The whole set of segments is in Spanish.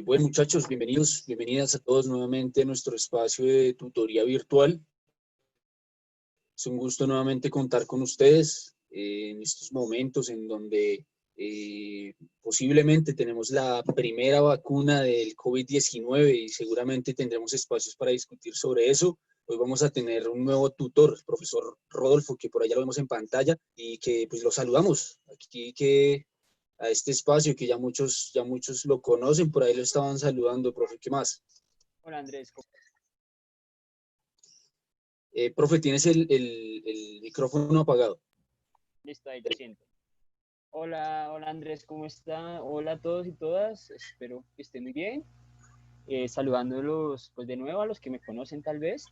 Bueno, muchachos, bienvenidas a todos nuevamente a nuestro espacio de tutoría virtual. Es un gusto nuevamente contar con ustedes en estos momentos en donde posiblemente tenemos la primera vacuna del COVID-19 y seguramente tendremos espacios para discutir sobre eso. Hoy vamos a tener un nuevo tutor, el profesor Rodolfo, que por allá lo vemos en pantalla y que pues lo saludamos aquí a este espacio que ya muchos lo conocen, por ahí lo estaban saludando, profe, ¿qué más? Hola Andrés. Profe, tienes el micrófono apagado. Listo, ahí lo siento. Hola Andrés, ¿cómo está? Hola a todos y todas, espero que estén muy bien. Saludándolos pues de nuevo a los que me conocen tal vez,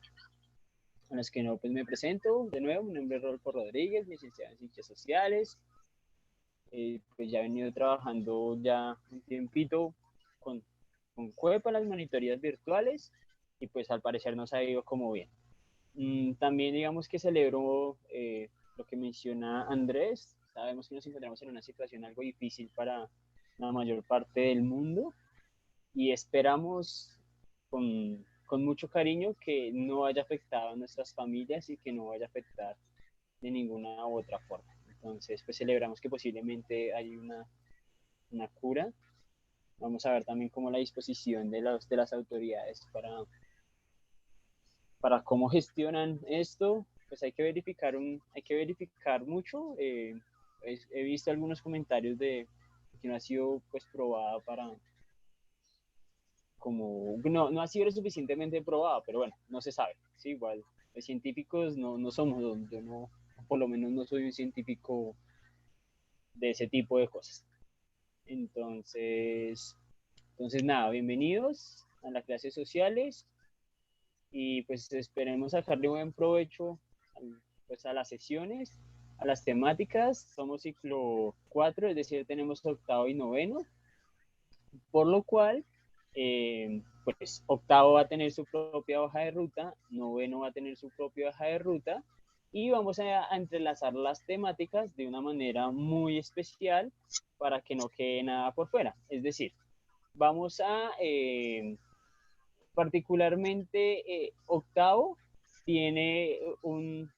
a los que no, pues me presento de nuevo. Mi nombre es Rodolfo Rodríguez, licenciado en Ciencias Sociales. Pues ya he venido trabajando ya un tiempito con CUEPA, las monitorías virtuales, y pues al parecer nos ha ido como bien. También digamos que celebro lo que menciona Andrés. Sabemos que nos encontramos en una situación algo difícil para la mayor parte del mundo y esperamos con mucho cariño que no vaya afectado a nuestras familias y que no vaya a afectar de ninguna u otra forma. Entonces, pues celebramos que posiblemente hay una cura. Vamos a ver también cómo la disposición de las autoridades para cómo gestionan esto. Pues hay que verificar mucho. He visto algunos comentarios de que no ha sido pues probada no ha sido lo suficientemente probada, pero bueno, no se sabe. ¿Sí? Igual, los científicos no somos, yo no, por lo menos no soy un científico de ese tipo de cosas. Entonces nada, bienvenidos a las clases sociales y pues esperemos sacarle buen provecho pues a las sesiones, a las temáticas. Somos ciclo 4, es decir, tenemos octavo y noveno, por lo cual pues octavo va a tener su propia hoja de ruta, noveno va a tener su propia hoja de ruta, y vamos a entrelazar las temáticas de una manera muy especial para que no quede nada por fuera. Es decir, vamos a particularmente octavo tiene un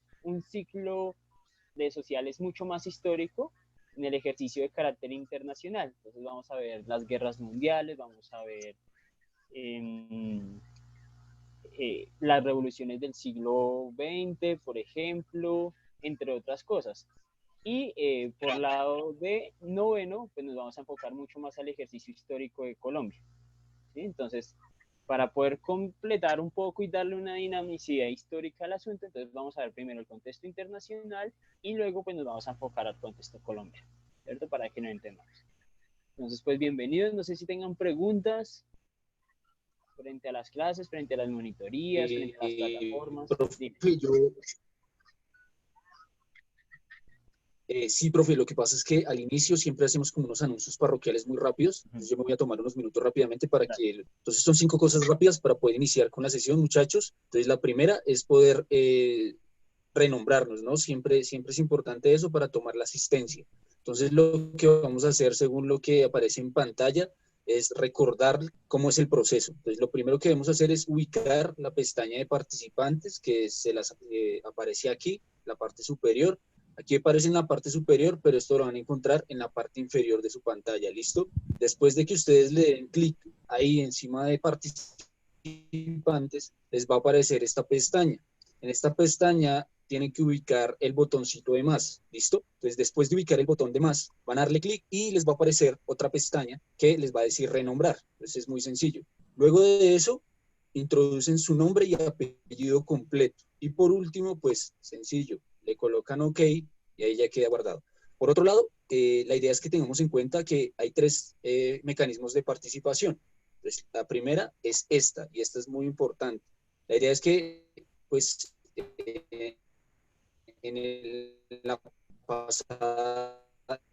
ciclo de sociales mucho más histórico en el ejercicio de carácter internacional. Entonces vamos a ver las guerras mundiales, vamos a ver las revoluciones del siglo XX, por ejemplo, entre otras cosas. Y por lado de noveno, pues nos vamos a enfocar mucho más al ejercicio histórico de Colombia. ¿Sí? Entonces, para poder completar un poco y darle una dinamicidad histórica al asunto, entonces vamos a ver primero el contexto internacional y luego pues nos vamos a enfocar al contexto colombiano, ¿cierto? Para que nos entendamos. Entonces, pues bienvenidos. No sé si tengan preguntas frente a las clases, frente a las monitorías, frente a las plataformas. Dime. Profe, sí, profe, lo que pasa es que al inicio siempre hacemos como unos anuncios parroquiales muy rápidos, entonces yo me voy a tomar unos minutos rápidamente para Dale. que, entonces son 5 cosas rápidas para poder iniciar con la sesión, muchachos. Entonces la primera es poder renombrarnos, ¿no? Siempre es importante eso para tomar la asistencia. Entonces lo que vamos a hacer según lo que aparece en pantalla es recordar cómo es el proceso. Entonces lo primero que debemos hacer es ubicar la pestaña de participantes que se las aparece aquí, la parte superior. Aquí aparece en la parte superior, pero esto lo van a encontrar en la parte inferior de su pantalla, ¿listo? Después de que ustedes le den clic ahí encima de participantes, les va a aparecer esta pestaña. En esta pestaña tienen que ubicar el botoncito de más, ¿listo? Entonces, después de ubicar el botón de más, van a darle clic y les va a aparecer otra pestaña que les va a decir renombrar. Entonces, es muy sencillo. Luego de eso, introducen su nombre y apellido completo. Y por último, pues, sencillo, le colocan OK y ahí ya queda guardado. Por otro lado, la idea es que tengamos en cuenta que hay 3 mecanismos de participación. Entonces, la primera es esta, y esta es muy importante. La idea es que, pues, en la pasada,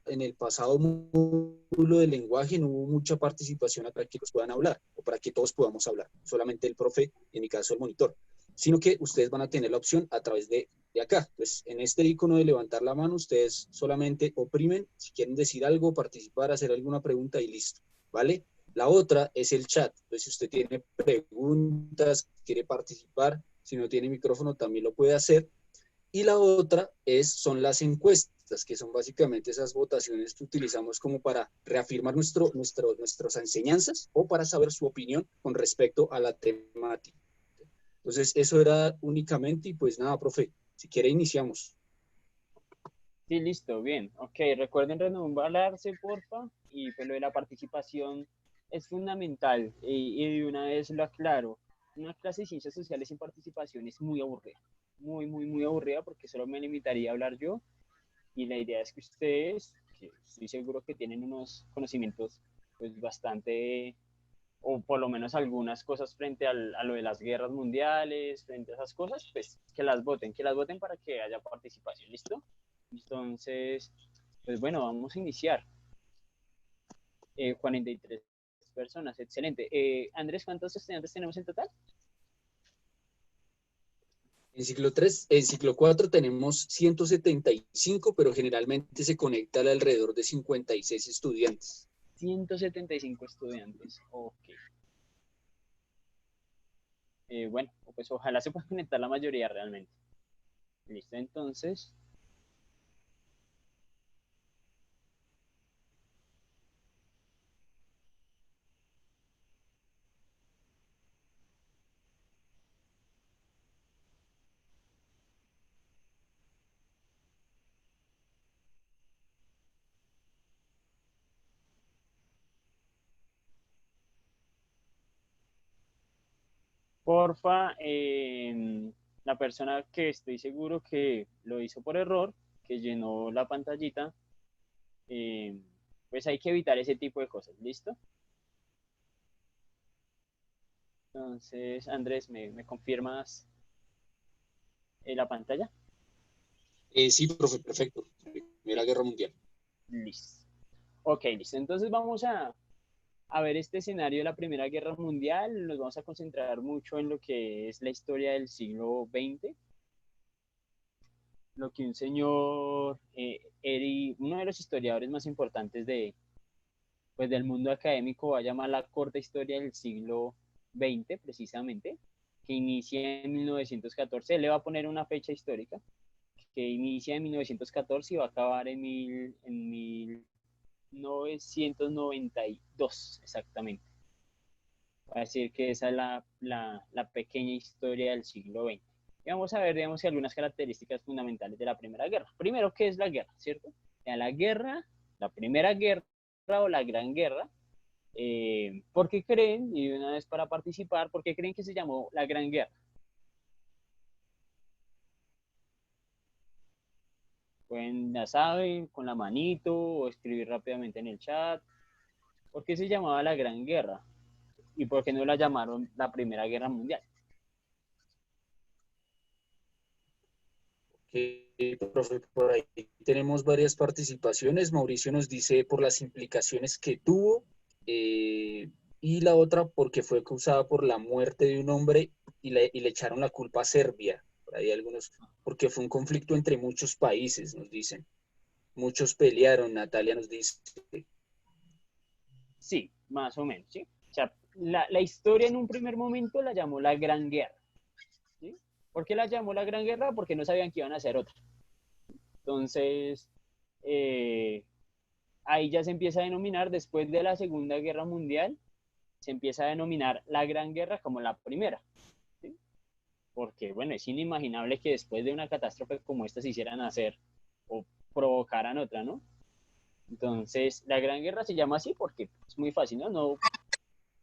en el pasado módulo de lenguaje no hubo mucha participación para que los puedan hablar o para que todos podamos hablar, solamente el profe, en mi caso el monitor, sino que ustedes van a tener la opción a través de acá. Pues en este icono de levantar la mano, ustedes solamente oprimen si quieren decir algo, participar, hacer alguna pregunta y listo, ¿vale? La otra es el chat. Entonces, si usted tiene preguntas, quiere participar, si no tiene micrófono, también lo puede hacer. Y la otra son las encuestas, que son básicamente esas votaciones que utilizamos como para reafirmar nuestras enseñanzas o para saber su opinión con respecto a la temática. Entonces, eso era únicamente y pues nada, profe, si quiere iniciamos. Sí, listo, bien. Ok, recuerden renombrarse, porfa. Y pues lo de la participación es fundamental. Y de una vez lo aclaro. Una clase de ciencias sociales sin participación es muy aburrida. Muy, muy, muy aburrida porque solo me limitaría a hablar yo. Y la idea es que ustedes, que estoy seguro que tienen unos conocimientos pues bastante, o por lo menos algunas cosas frente a lo de las guerras mundiales, frente a esas cosas, pues que las voten para que haya participación, ¿listo? Entonces, pues bueno, vamos a iniciar. 43 personas, excelente. Andrés, ¿cuántos estudiantes tenemos en total? En ciclo 4 tenemos 175, pero generalmente se conecta alrededor de 56 estudiantes. 175 estudiantes, ok. Bueno, pues ojalá se pueda conectar la mayoría realmente. Listo, entonces, porfa, la persona que estoy seguro que lo hizo por error, que llenó la pantallita, eh, pues hay que evitar ese tipo de cosas, ¿listo? Entonces, Andrés, ¿me confirmas la pantalla? Sí, profe, perfecto. Primera Bien, Guerra Mundial. listo. Ok, listo. Entonces vamos a ver este escenario de la Primera Guerra Mundial. Nos vamos a concentrar mucho en lo que es la historia del siglo XX, lo que un señor, uno de los historiadores más importantes pues, del mundo académico, va a llamar la corta historia del siglo XX, precisamente, que inicia en 1914. Él le va a poner una fecha histórica, que inicia en 1914 y va a acabar en 1992, exactamente. Va a decir que esa es la pequeña historia del siglo XX. Y vamos a ver, digamos, algunas características fundamentales de la Primera Guerra. Primero, ¿qué es la guerra? ¿Cierto? La guerra, la Primera Guerra o la Gran Guerra, ¿por qué creen, y una vez para participar, por qué creen que se llamó la Gran Guerra? Pueden, ya saben, con la manito o escribir rápidamente en el chat. ¿Por qué se llamaba la Gran Guerra? ¿Y por qué no la llamaron la Primera Guerra Mundial? Profe, por ahí tenemos varias participaciones. Mauricio nos dice por las implicaciones que tuvo, y la otra porque fue causada por la muerte de un hombre y le echaron la culpa a Serbia. Por ahí algunos, porque fue un conflicto entre muchos países, nos dicen. Muchos pelearon, Natalia nos dice. Sí, más o menos, ¿sí? O sea, la historia en un primer momento la llamó la Gran Guerra, ¿sí? ¿Por qué la llamó la Gran Guerra? Porque no sabían que iban a hacer otra. Entonces, eh, ahí ya se empieza a denominar, después de la Segunda Guerra Mundial, se empieza a denominar la Gran Guerra como la primera, ¿sí? Porque, bueno, es inimaginable que después de una catástrofe como esta se hicieran hacer o provocaran otra, ¿no? Entonces, la Gran Guerra se llama así porque es muy fácil, ¿no?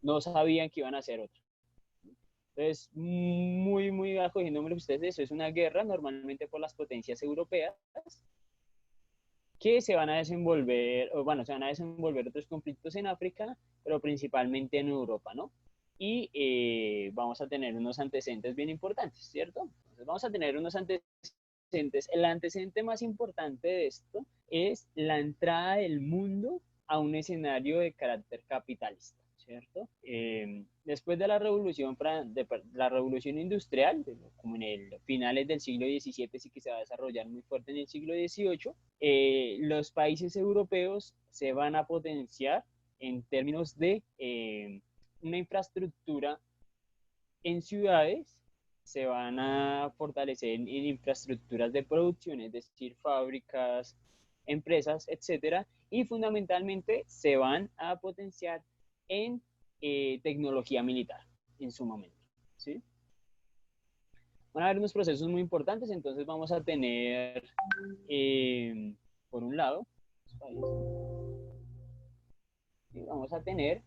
No sabían que iban a hacer otra. Entonces, muy acogiéndome ustedes, eso es una guerra normalmente por las potencias europeas que se van a desenvolver, o bueno, se van a desenvolver otros conflictos en África, pero principalmente en Europa, ¿no? Y vamos a tener unos antecedentes bien importantes, ¿cierto? Entonces vamos a tener unos antecedentes. El antecedente más importante de esto es la entrada del mundo a un escenario de carácter capitalista, ¿cierto? Después de la revolución industrial, como en el finales del siglo XVII, sí que se va a desarrollar muy fuerte en el siglo XVIII, los países europeos se van a potenciar en términos de una infraestructura en ciudades, se van a fortalecer en infraestructuras de producción, es decir, fábricas, empresas, etcétera, y fundamentalmente se van a potenciar en tecnología militar en su momento, ¿sí? Van a haber unos procesos muy importantes, entonces vamos a tener, por un lado, vamos a tener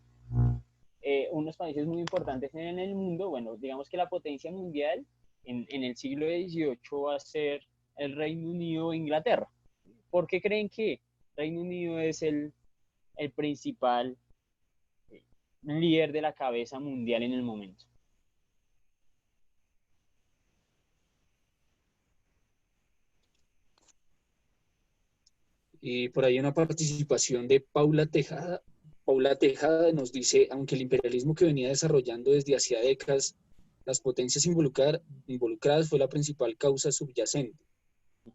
unos países muy importantes en el mundo. Bueno, digamos que la potencia mundial en el siglo XVIII va a ser el Reino Unido e Inglaterra. ¿Por qué creen que Reino Unido es el principal líder de la cabeza mundial en el momento? Y por ahí una participación de Paula Tejada. Paula Tejada nos dice, aunque el imperialismo que venía desarrollando desde hacía décadas, las potencias involucradas fue la principal causa subyacente.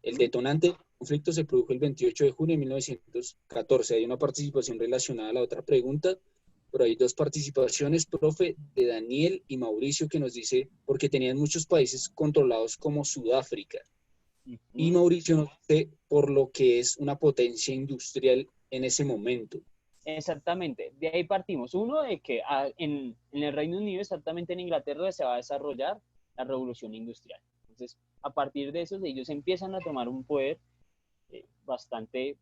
El detonante del conflicto se produjo el 28 de junio de 1914. Hay una participación relacionada a la otra pregunta, pero hay dos participaciones, profe, de Daniel y Mauricio, que nos dice, porque tenían muchos países controlados como Sudáfrica. Y Mauricio nos dice, por lo que es una potencia industrial en ese momento. Exactamente, de ahí partimos. Uno, de que en el Reino Unido, exactamente en Inglaterra, se va a desarrollar la revolución industrial. Entonces, a partir de eso, ellos empiezan a tomar un poder bastante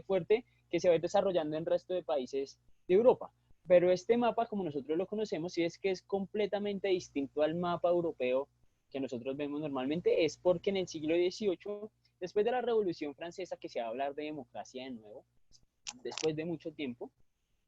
fuerte que se va a ir desarrollando en el resto de países de Europa. Pero este mapa, como nosotros lo conocemos, si es que es completamente distinto al mapa europeo que nosotros vemos normalmente, es porque en el siglo XVIII, después de la Revolución Francesa, que se va a hablar de democracia de nuevo, después de mucho tiempo,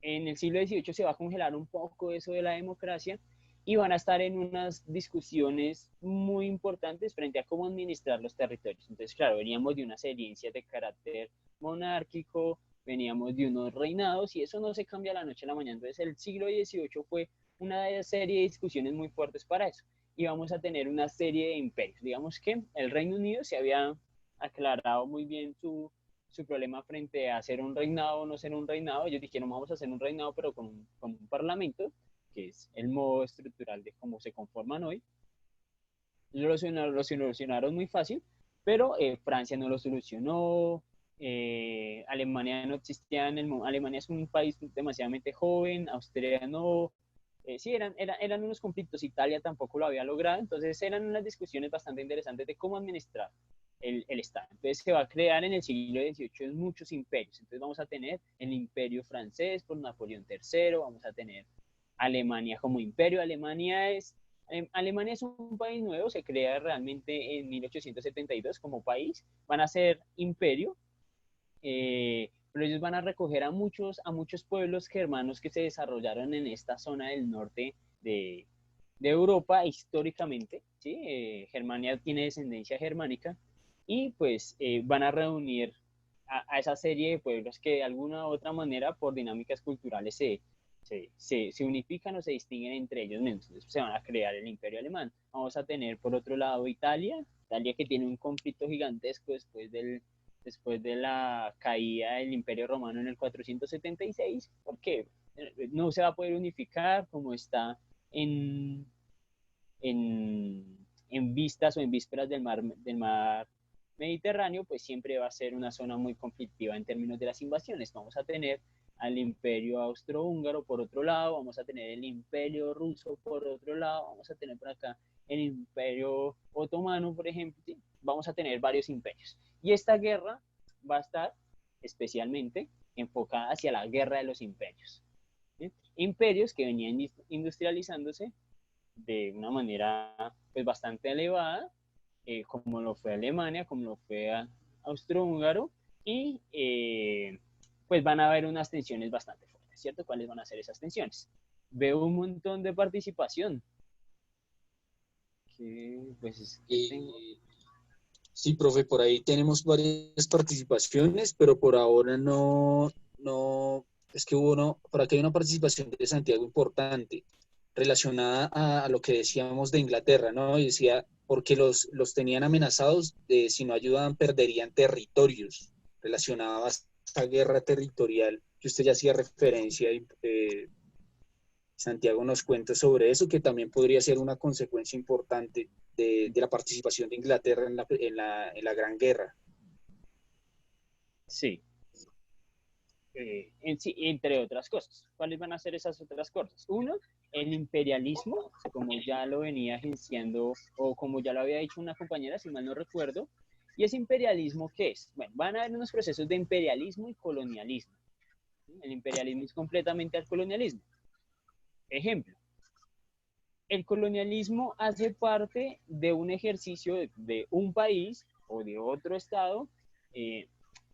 en el siglo XVIII se va a congelar un poco eso de la democracia y van a estar en unas discusiones muy importantes frente a cómo administrar los territorios. Entonces, claro, veníamos de unas herencias de carácter monárquico, veníamos de unos reinados y eso no se cambia de la noche a la mañana. Entonces, el siglo XVIII fue una serie de discusiones muy fuertes para eso. Y vamos a tener una serie de imperios. Digamos que el Reino Unido se había aclarado muy bien su problema frente a ser un reinado o no ser un reinado. Ellos dijeron, vamos a hacer un reinado, pero con un parlamento, que es el modo estructural de cómo se conforman hoy. Lo solucionaron muy fácil, pero Francia no lo solucionó, Alemania no existía en el mundo, Alemania es un país demasiadamente joven, Austria no, sí, eran unos conflictos, Italia tampoco lo había logrado, entonces eran unas discusiones bastante interesantes de cómo administrar el Estado. Entonces se va a crear en el siglo XVIII muchos imperios, entonces vamos a tener el imperio francés por Napoleón III, vamos a tener Alemania como imperio, Alemania es un país nuevo, se crea realmente en 1872 como país, van a ser imperio, pero ellos van a recoger a muchos pueblos germanos que se desarrollaron en esta zona del norte de Europa históricamente, ¿sí? Germania tiene descendencia germánica y pues van a reunir a esa serie de pueblos que de alguna u otra manera por dinámicas culturales se unifican o se distinguen entre ellos mismos. Entonces se van a crear el Imperio Alemán. Vamos a tener por otro lado Italia que tiene un conflicto gigantesco después de la caída del Imperio Romano en el 476, porque no se va a poder unificar como está en, en vistas o en vísperas del mar Mediterráneo, pues siempre va a ser una zona muy conflictiva en términos de las invasiones. Vamos a tener al imperio austrohúngaro por otro lado, vamos a tener el imperio ruso por otro lado, vamos a tener por acá el imperio otomano, por ejemplo, ¿sí? Vamos a tener varios imperios. Y esta guerra va a estar especialmente enfocada hacia la guerra de los imperios. ¿Sí? Imperios que venían industrializándose de una manera pues bastante elevada, como lo fue Alemania, como lo fue Austrohúngaro, y pues van a haber unas tensiones bastante fuertes, ¿cierto? ¿Cuáles van a ser esas tensiones? Veo un montón de participación. Que, pues, que tengo. Sí, profe, por ahí tenemos varias participaciones, pero por ahora no, es que por aquí hay una participación de Santiago importante relacionada a lo que decíamos de Inglaterra, ¿no? Y decía, porque los tenían amenazados, si no ayudaban perderían territorios, relacionada a esa guerra territorial que usted ya hacía referencia, y Santiago nos cuenta sobre eso, que también podría ser una consecuencia importante de la participación de Inglaterra en la Gran Guerra. Sí, sí, entre otras cosas. ¿Cuáles van a ser esas otras cosas? Uno, el imperialismo, como ya lo venía agenciando, o como ya lo había dicho una compañera, si mal no recuerdo. ¿Y ese imperialismo qué es? Bueno, van a haber unos procesos de imperialismo y colonialismo. El imperialismo es completamente al colonialismo. Ejemplo, el colonialismo hace parte de un ejercicio de un país o de otro estado,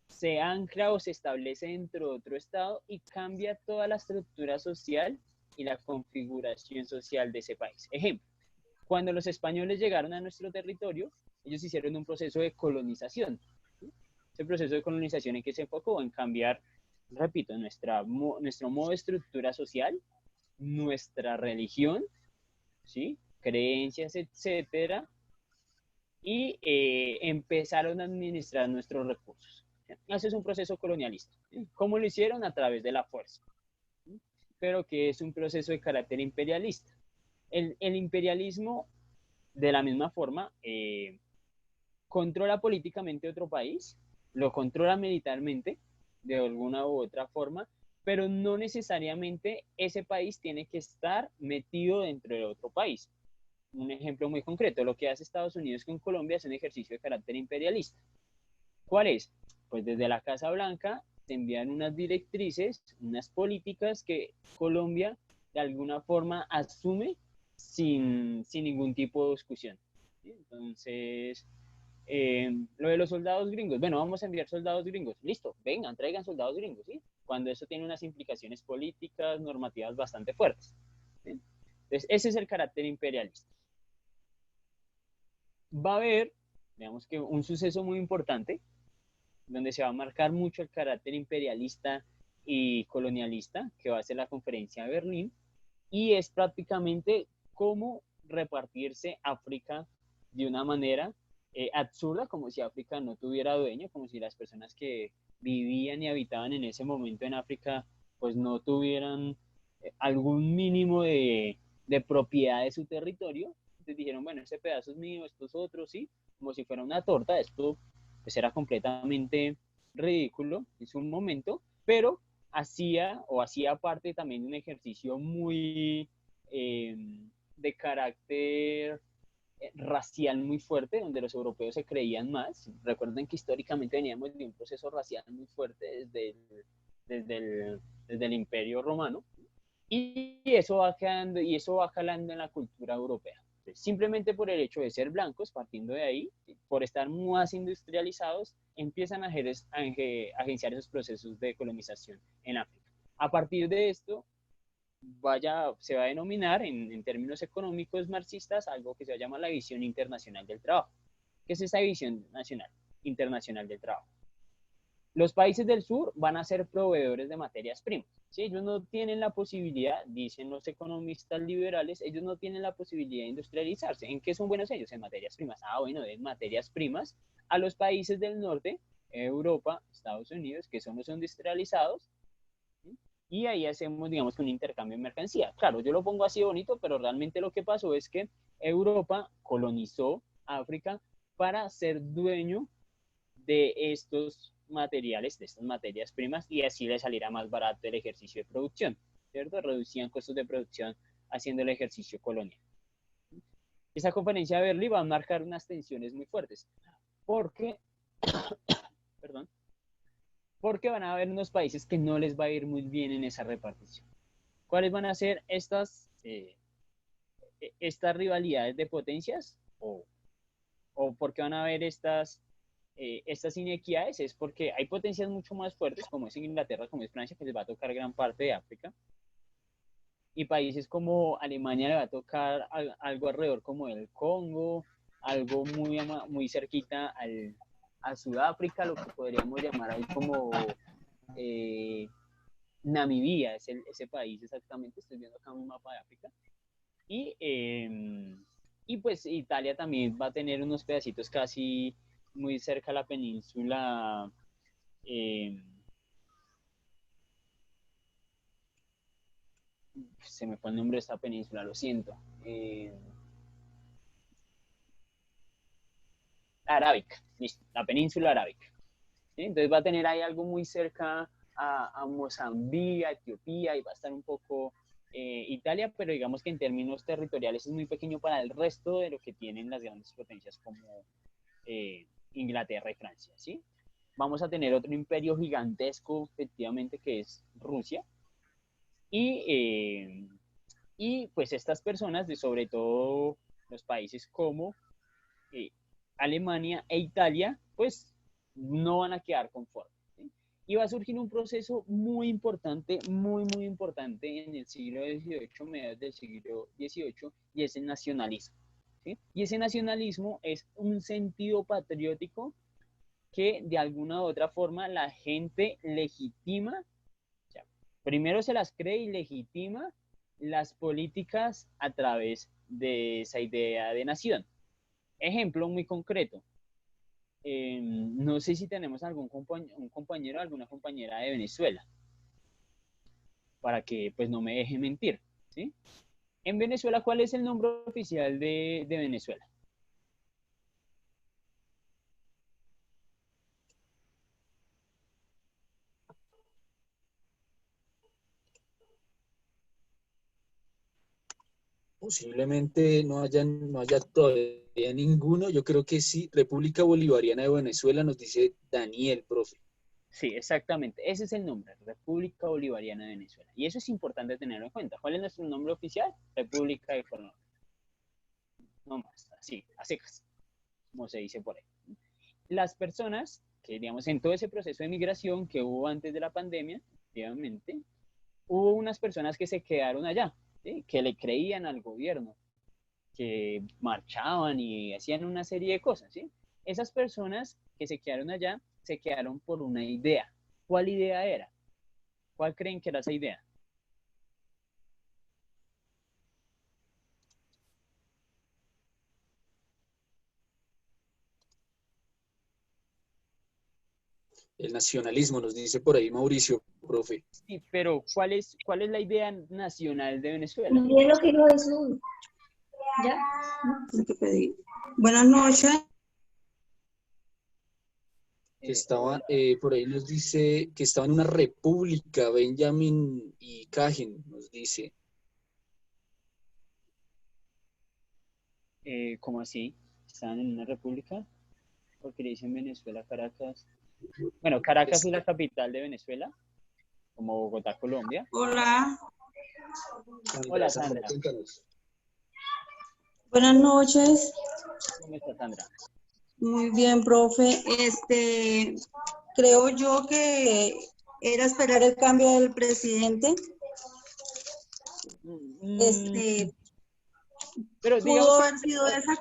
se ancla o se establece dentro de otro estado y cambia toda la estructura social y la configuración social de ese país. Ejemplo, cuando los españoles llegaron a nuestro territorio, ellos hicieron un proceso de colonización. ¿Sí? Ese proceso de colonización en que se enfocó en cambiar, repito, nuestro modo de estructura social, nuestra religión, ¿sí? Creencias, etcétera, y empezaron a administrar nuestros recursos. Ese es un proceso colonialista. ¿Cómo lo hicieron? A través de la fuerza, pero que es un proceso de carácter imperialista. El imperialismo, de la misma forma, controla políticamente otro país, lo controla militarmente, de alguna u otra forma, pero no necesariamente ese país tiene que estar metido dentro de otro país. Un ejemplo muy concreto, lo que hace Estados Unidos con Colombia es un ejercicio de carácter imperialista. ¿Cuál es? Pues desde la Casa Blanca se envían unas directrices, unas políticas que Colombia de alguna forma asume sin ningún tipo de discusión. ¿Sí? Entonces, lo de los soldados gringos, bueno, vamos a enviar soldados gringos, listo, vengan, traigan soldados gringos, ¿sí? Cuando eso tiene unas implicaciones políticas, normativas bastante fuertes. ¿Sí? Entonces, ese es el carácter imperialista. Va a haber, digamos que un suceso muy importante, donde se va a marcar mucho el carácter imperialista y colonialista, que va a ser la conferencia de Berlín, y es prácticamente cómo repartirse África de una manera absurda, como si África no tuviera dueño, como si las personas que vivían y habitaban en ese momento en África pues no tuvieran algún mínimo de propiedad de su territorio. Entonces dijeron, bueno, ese pedazo es mío, esto es otro, sí, como si fuera una torta. Esto pues era completamente ridículo en su momento, pero hacía parte también de un ejercicio muy de carácter racial muy fuerte, donde los europeos se creían más. Recuerden que históricamente veníamos de un proceso racial muy fuerte desde el Imperio Romano, y eso va quedando, y eso va calando en la cultura europea. Simplemente por el hecho de ser blancos, partiendo de ahí, por estar más industrializados, empiezan a agenciar esos procesos de colonización en África. A partir de esto, se va a denominar en términos económicos marxistas algo que se llama la visión internacional del trabajo. ¿Qué es esa visión internacional del trabajo? Los países del sur van a ser proveedores de materias primas. ¿Sí? Ellos no tienen la posibilidad, dicen los economistas liberales, ellos no tienen la posibilidad de industrializarse. ¿En qué son buenos ellos? En materias primas. Bueno, en materias primas a los países del norte, Europa, Estados Unidos, que son los industrializados, ¿sí? Y ahí hacemos, digamos, un intercambio de mercancía. Claro, yo lo pongo así bonito, pero realmente lo que pasó es que Europa colonizó África para ser dueño de estos materiales, de estas materias primas, y así les saliera más barato el ejercicio de producción, ¿cierto? Reducían costos de producción haciendo el ejercicio colonial. Esa conferencia de Berlín va a marcar unas tensiones muy fuertes, porque, perdón, porque van a haber unos países que no les va a ir muy bien en esa repartición. ¿Cuáles van a ser estas rivalidades de potencias? ¿O por qué van a haber estas inequidades? Es porque hay potencias mucho más fuertes, como es Inglaterra, como es Francia, que les va a tocar gran parte de África, y países como Alemania le va a tocar algo alrededor como el Congo, algo muy cerquita a Sudáfrica, lo que podríamos llamar ahí como Namibia, es ese país exactamente, estoy viendo acá un mapa de África, y pues Italia también va a tener unos pedacitos casi muy cerca a la península. Se me fue el nombre de esta península, lo siento. Arábica, listo, la península arábica. ¿Sí? Entonces va a tener ahí algo muy cerca a Mozambique, a Etiopía, y va a estar un poco Italia, pero digamos que en términos territoriales es muy pequeño para el resto de lo que tienen las grandes potencias como Inglaterra y Francia, ¿sí? Vamos a tener otro imperio gigantesco, efectivamente, que es Rusia, y pues estas personas, sobre todo los países como Alemania e Italia, pues no van a quedar conformes, ¿sí? Y va a surgir un proceso muy importante, muy importante en el siglo XVIII, mediados del siglo XVIII, y es el nacionalismo, ¿sí? Y ese nacionalismo es un sentido patriótico que de alguna u otra forma la gente legitima, o sea, primero se las cree y legitima las políticas a través de esa idea de nación. Ejemplo muy concreto. No sé si tenemos un compañero, alguna compañera de Venezuela, para que pues no me deje mentir, ¿sí? En Venezuela, ¿cuál es el nombre oficial de Venezuela? Posiblemente no haya todavía ninguno. Yo creo que sí. República Bolivariana de Venezuela, nos dice Daniel, profe. Sí, exactamente. Ese es el nombre, República Bolivariana de Venezuela. Y eso es importante tenerlo en cuenta. ¿Cuál es nuestro nombre oficial? República de Colombia. No más, así, a secas, como se dice por ahí. Las personas que, digamos, en todo ese proceso de migración que hubo antes de la pandemia, efectivamente, hubo unas personas que se quedaron allá, ¿sí? Que le creían al gobierno, que marchaban y hacían una serie de cosas, ¿sí? Esas personas que se quedaron allá, se quedaron por una idea. ¿Cuál idea era? ¿Cuál creen que era esa idea? El nacionalismo, nos dice por ahí Mauricio, profe. Sí, pero ¿cuál es la idea nacional de Venezuela? Bien lo que dijo Jesús. ¿Ya? ¿No? ¿Qué pedí? Buenas noches. Que estaba, por ahí nos dice que estaba en una república, Benjamin y Cajen, nos dice. ¿Cómo así? ¿Estaban en una república? Porque le dicen Venezuela, Caracas. Bueno, Caracas es la capital de Venezuela, como Bogotá, Colombia. Hola. Hola, Sandra. Buenas noches. ¿Cómo está, Sandra? Muy bien, profe. Creo yo que era esperar el cambio del presidente. Mm, pero digamos Pudo que haber sido esa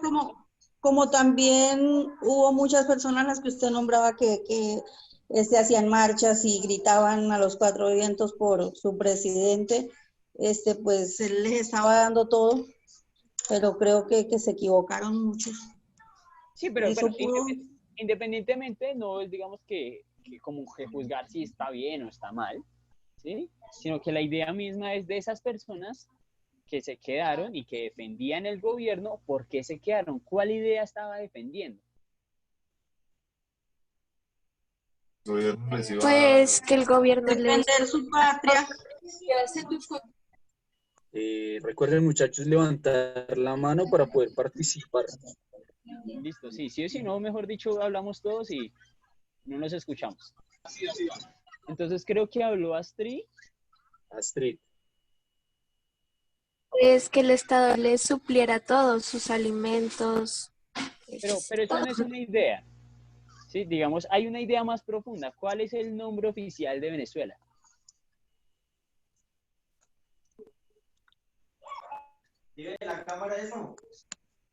como también hubo muchas personas las que usted nombraba que hacían marchas y gritaban a los cuatro vientos por su presidente. Pues él les estaba dando todo, pero creo que se equivocaron muchos. sí, pero Eso pudo. independientemente, no es, digamos que como que juzgar si está bien o está mal, ¿sí? Sino que la idea misma es de esas personas que se quedaron y que defendían el gobierno. ¿Por qué se quedaron? ¿Cuál idea estaba defendiendo? Pues que el gobierno les... Defender su patria. Recuerden, muchachos, levantar la mano para poder participar. Listo, sí, sí o sí, no, mejor dicho, hablamos todos y no nos escuchamos. Entonces creo que habló Astrid. Astrid. Es que el Estado les supliera todos sus alimentos. Pero eso no es una idea. Sí, digamos, hay una idea más profunda. ¿Cuál es el nombre oficial de Venezuela?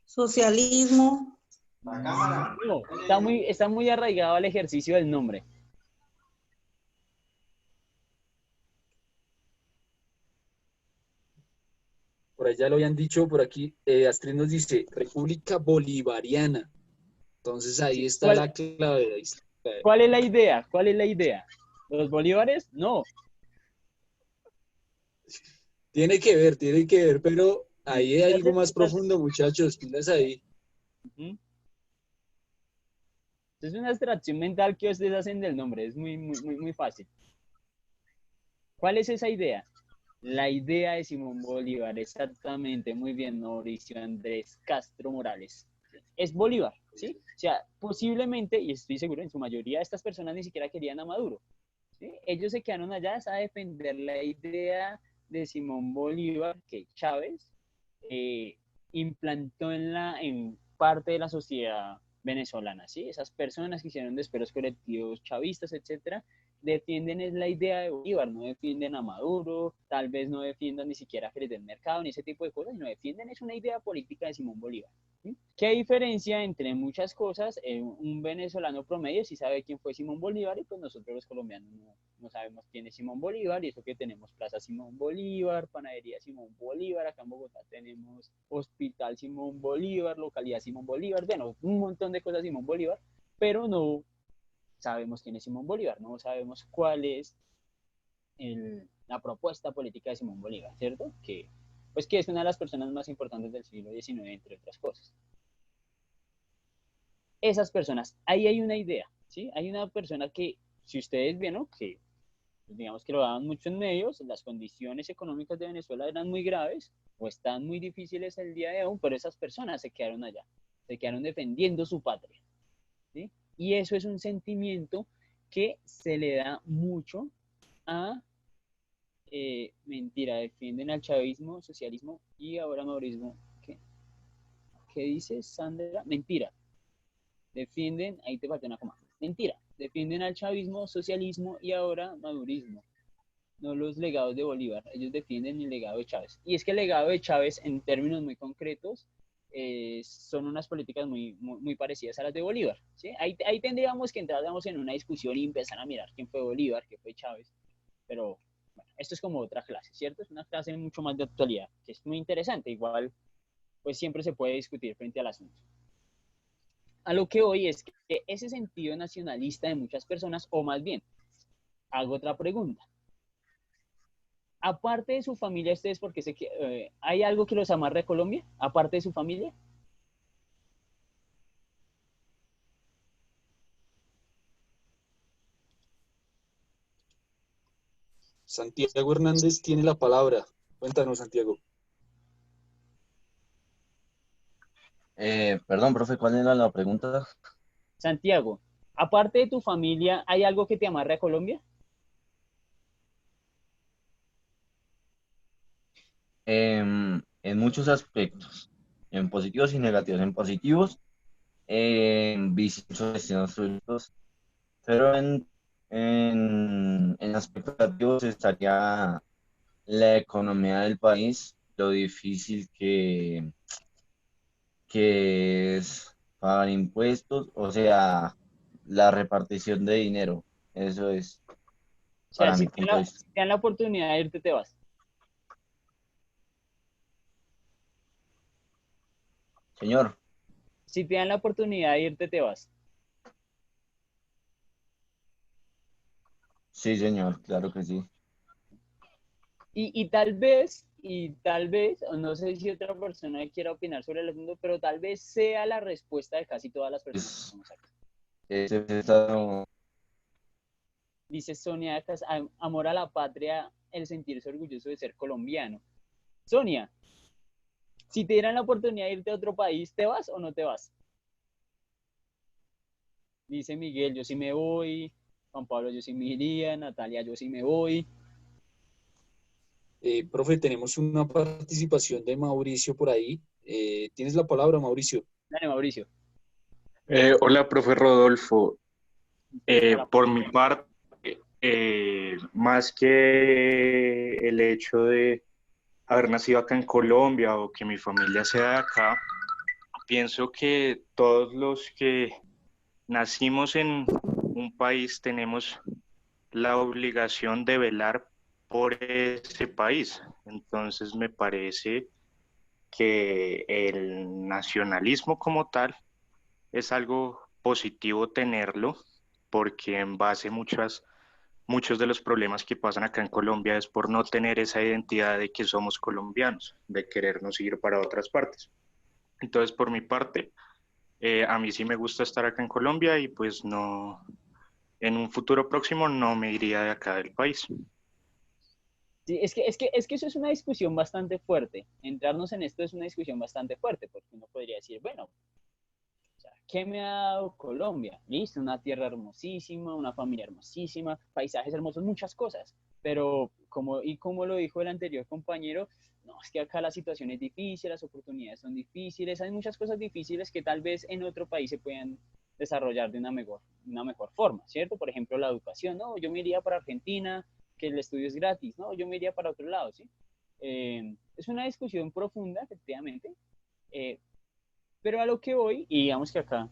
Socialismo. No, está muy arraigado al ejercicio del nombre. Por allá lo habían dicho, por aquí Astrid nos dice República Bolivariana. Entonces ahí Sí, está la clave. Ahí está la clave. ¿cuál es la idea? ¿Cuál es la idea? ¿Los bolívares? No. Tiene que ver, pero ahí hay algo más profundo, muchachos. Pilas ahí. Es una abstracción mental que ustedes hacen del nombre. Es muy fácil. ¿Cuál es esa idea? La idea de Simón Bolívar, exactamente, muy bien, Mauricio Andrés Castro Morales. Es Bolívar, ¿sí? O sea, posiblemente, y estoy seguro, en su mayoría, estas personas ni siquiera querían a Maduro, ¿sí? Ellos se quedaron allá a defender la idea de Simón Bolívar que Chávez implantó en parte de la sociedad venezolana, ¿sí? Esas personas que hicieron desperos colectivos chavistas, etcétera, defienden es la idea de Bolívar, no defienden a Maduro, tal vez no defiendan ni siquiera Felipe del Mercado, ni ese tipo de cosas, sino defienden es una idea política de Simón Bolívar. ¿Sí? ¿Qué diferencia entre muchas cosas? Un venezolano promedio sí sabe quién fue Simón Bolívar y pues nosotros los colombianos no sabemos quién es Simón Bolívar, y eso que tenemos Plaza Simón Bolívar, Panadería Simón Bolívar, acá en Bogotá tenemos Hospital Simón Bolívar, Localidad Simón Bolívar, bueno, un montón de cosas Simón Bolívar, pero no sabemos quién es Simón Bolívar, no sabemos cuál es la propuesta política de Simón Bolívar, ¿cierto? Pues que es una de las personas más importantes del siglo XIX, entre otras cosas. Esas personas, ahí hay una idea, ¿sí? Hay una persona que, si ustedes vieron, que digamos que lo daban mucho en medios, las condiciones económicas de Venezuela eran muy graves o están muy difíciles el día de hoy, pero esas personas se quedaron allá, se quedaron defendiendo su patria, ¿sí? Y eso es un sentimiento que se le da mucho a, mentira, defienden al chavismo, socialismo y ahora maurismo. ¿Qué dice Sandra? Mentira, defienden, ahí te falta una coma, mentira, defienden al chavismo, socialismo y ahora madurismo, no los legados de Bolívar, ellos defienden el legado de Chávez. Y es que el legado de Chávez, en términos muy concretos, son unas políticas muy parecidas a las de Bolívar. ¿Sí? Ahí tendríamos que entrar en una discusión y empezar a mirar quién fue Bolívar, quién fue Chávez, pero bueno, esto es como otra clase, ¿cierto? Es una clase mucho más de actualidad, que es muy interesante, igual pues siempre se puede discutir frente al asunto. A lo que hoy es que ese sentido nacionalista de muchas personas, o más bien, hago otra pregunta. Aparte de su familia, ustedes, porque sé que hay algo que los amarra a Colombia, aparte de su familia. Santiago Hernández tiene la palabra. Cuéntanos, Santiago. Perdón, profe, ¿cuál era la pregunta? Santiago, aparte de tu familia, ¿hay algo que te amarre a Colombia? En muchos aspectos. en positivos y negativos. En positivos, visitar destinos turísticos, pero en aspectos negativos estaría la economía del país, lo difícil que es pagar impuestos, o sea, la repartición de dinero. Eso es O sea, para mi punto de vista. si te dan la oportunidad de irte, te vas. Señor, Si te dan la oportunidad de irte, te vas. sí, señor, claro que sí. Y tal vez, o no sé si otra persona quiera opinar sobre el asunto, pero tal vez sea la respuesta de casi todas las personas que Es, estamos acá. está- Dice Sonia Acas, amor a la patria, el sentirse orgulloso de ser colombiano. Sonia, si te dieran la oportunidad de irte a otro país, ¿te vas o no te vas? Dice Miguel, yo sí me voy. Juan Pablo, yo sí me iría. Natalia, yo sí me voy. Profe, tenemos una participación de Mauricio por ahí. Tienes la palabra, Mauricio. Dale, Mauricio. Hola, profe Rodolfo. Hola. Por mi parte, más que el hecho de haber nacido acá en Colombia o que mi familia sea de acá, pienso que todos los que nacimos en un país tenemos la obligación de velar por ese país. Entonces me parece que el nacionalismo como tal es algo positivo tenerlo, porque en base muchos de los problemas que pasan acá en Colombia es por no tener esa identidad de que somos colombianos, de querernos ir para otras partes. Entonces, por mi parte, a mí sí me gusta estar acá en Colombia y pues no, en un futuro próximo no me iría de acá del país. Sí, es que eso es una discusión bastante fuerte. Entrarnos en esto es una discusión bastante fuerte, porque uno podría decir, bueno, o sea, ¿qué me ha dado Colombia? Listo, una tierra hermosísima, una familia hermosísima, paisajes hermosos, muchas cosas. Pero, como lo dijo el anterior compañero, no, es que acá la situación es difícil, las oportunidades son difíciles, hay muchas cosas difíciles que tal vez en otro país se puedan desarrollar de una mejor forma, ¿cierto? Por ejemplo, la educación, ¿no? Yo me iría para Argentina, que el estudio es gratis, ¿no? Yo me iría para otro lado, ¿sí? Es una discusión profunda, efectivamente, eh, pero a lo que voy, y digamos que acá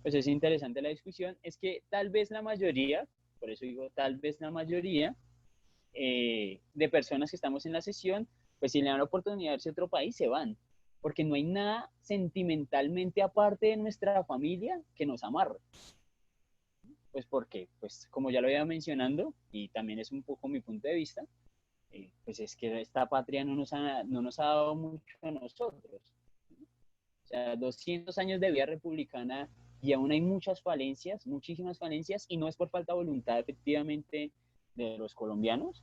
pues es interesante la discusión, es que tal vez la mayoría, por eso digo tal vez la mayoría de personas que estamos en la sesión, pues si le dan la oportunidad de irse a otro país, se van, porque no hay nada sentimentalmente aparte de nuestra familia que nos amarre. Pues porque, pues como ya lo iba mencionando, y también es un poco mi punto de vista, pues es que esta patria no nos ha dado mucho a nosotros. O sea, 200 años de vida republicana y aún hay muchas falencias, muchísimas falencias, y no es por falta de voluntad efectivamente de los colombianos,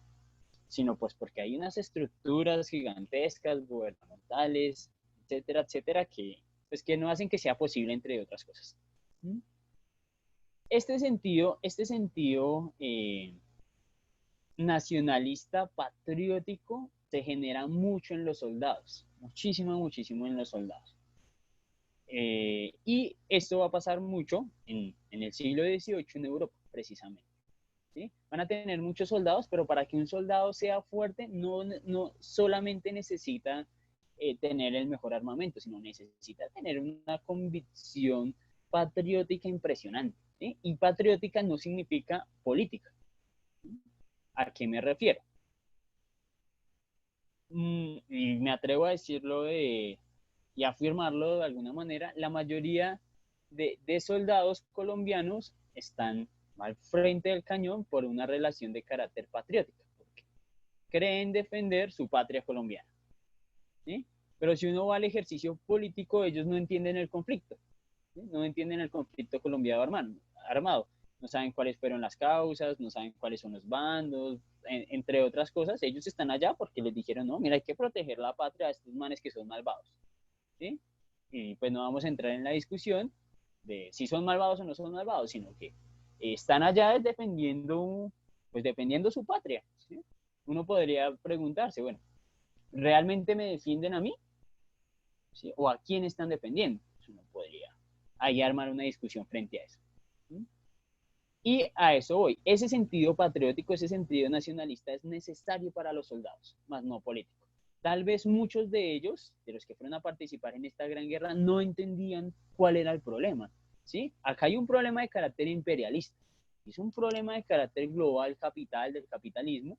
sino pues porque hay unas estructuras gigantescas, gubernamentales, etcétera, etcétera, que no hacen que sea posible, entre otras cosas. Este sentido nacionalista, patriótico, se genera mucho en los soldados, muchísimo, muchísimo en los soldados. Y esto va a pasar mucho en el siglo XVIII en Europa, precisamente. ¿Sí? Van a tener muchos soldados, pero para que un soldado sea fuerte, no solamente necesita tener el mejor armamento, sino necesita tener una convicción patriótica impresionante. ¿Sí? Y patriótica no significa política. ¿A qué me refiero? Y me atrevo a decirlo y afirmarlo de alguna manera, la mayoría de soldados colombianos están al frente del cañón por una relación de carácter patriótico, porque creen defender su patria colombiana. ¿Sí? Pero si uno va al ejercicio político, ellos no entienden el conflicto, ¿sí? No entienden el conflicto colombiano armado. No saben cuáles fueron las causas, no saben cuáles son los bandos, entre otras cosas. Ellos están allá porque les dijeron, no, mira, hay que proteger la patria de estos manes que son malvados. ¿Sí? Y pues no vamos a entrar en la discusión de si son malvados o no son malvados, sino que están allá defendiendo su patria. ¿Sí? Uno podría preguntarse, bueno, ¿realmente me defienden a mí? ¿sí? O a quién están defendiendo. Pues uno podría ahí armar una discusión frente a eso. ¿Sí? Y a eso voy. Ese sentido patriótico, ese sentido nacionalista es necesario para los soldados, más no político. Tal vez muchos de ellos, de los que fueron a participar en esta gran guerra, no entendían cuál era el problema. ¿Sí? Acá hay un problema de carácter imperialista. Es un problema de carácter global, capital, del capitalismo,